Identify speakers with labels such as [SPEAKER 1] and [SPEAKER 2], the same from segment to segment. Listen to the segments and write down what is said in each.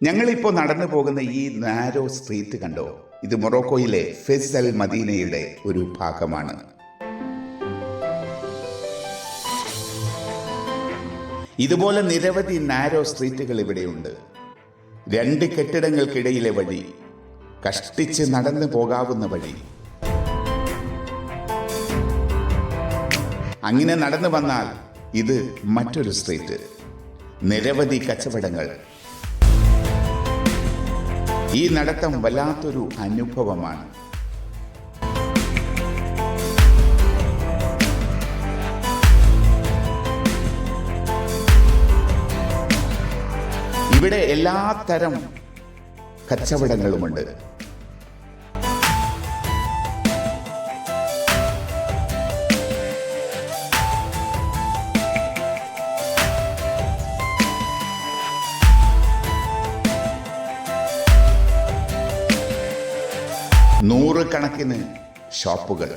[SPEAKER 1] ഞങ്ങളിപ്പോൾ നടന്നു പോകുന്ന ഈ നാരോ സ്ട്രീറ്റ് കണ്ടോ? ഇത് മൊറോക്കോയിലെ ഫെസ് അൽ മദീനയുടെ ഒരു ഭാഗമാണ്. ഇതുപോലെ നിരവധി നാരോ സ്ട്രീറ്റുകൾ ഇവിടെയുണ്ട്. രണ്ട് കെട്ടിടങ്ങൾക്കിടയിലെ വഴി, കഷ്ടിച്ച് നടന്നു പോകാവുന്ന വഴി. അങ്ങനെ നടന്നു വന്നാൽ ഇത് മറ്റൊരു സ്ട്രീറ്റ്. നിരവധി കച്ചവടങ്ങൾ. ഈ നടത്തം വല്ലാത്തൊരു അനുഭവമാണ്. ഇവിടെ എല്ലാ തരം കച്ചവടങ്ങളുമുണ്ട്. നൂറുകണക്കിന് ഷോപ്പുകൾ.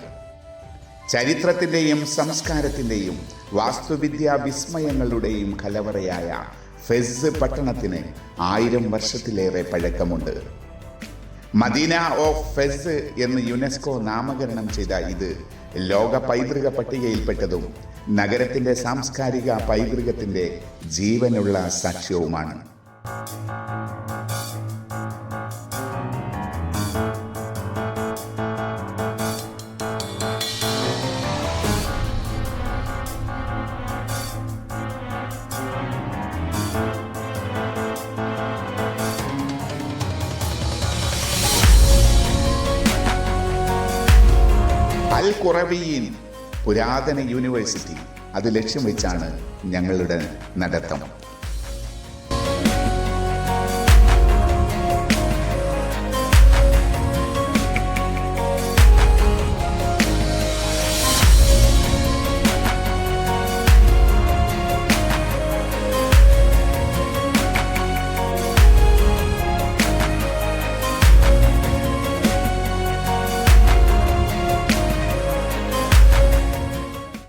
[SPEAKER 1] ചരിത്രത്തിൻ്റെയും സംസ്കാരത്തിൻ്റെയും വാസ്തുവിദ്യാ വിസ്മയങ്ങളുടെയും കലവറയായ ഫെസ് പട്ടണത്തിന് 1000 വർഷത്തിലേറെ പഴക്കമുണ്ട്. മദീന ഓഫ് ഫെസ് എന്ന് യുനെസ്കോ നാമകരണം ചെയ്ത ഇത് ലോക പൈതൃക പട്ടികയിൽപ്പെട്ടതും നഗരത്തിൻ്റെ സാംസ്കാരിക പൈതൃകത്തിൻ്റെ ജീവനുള്ള സാക്ഷ്യവുമാണ്. അൽ ഖുറവിയ്യീൻ പുരാതന യൂണിവേഴ്സിറ്റി, അത് ലക്ഷ്യം വെച്ചാണ് ഞങ്ങളുടെ നടത്തം.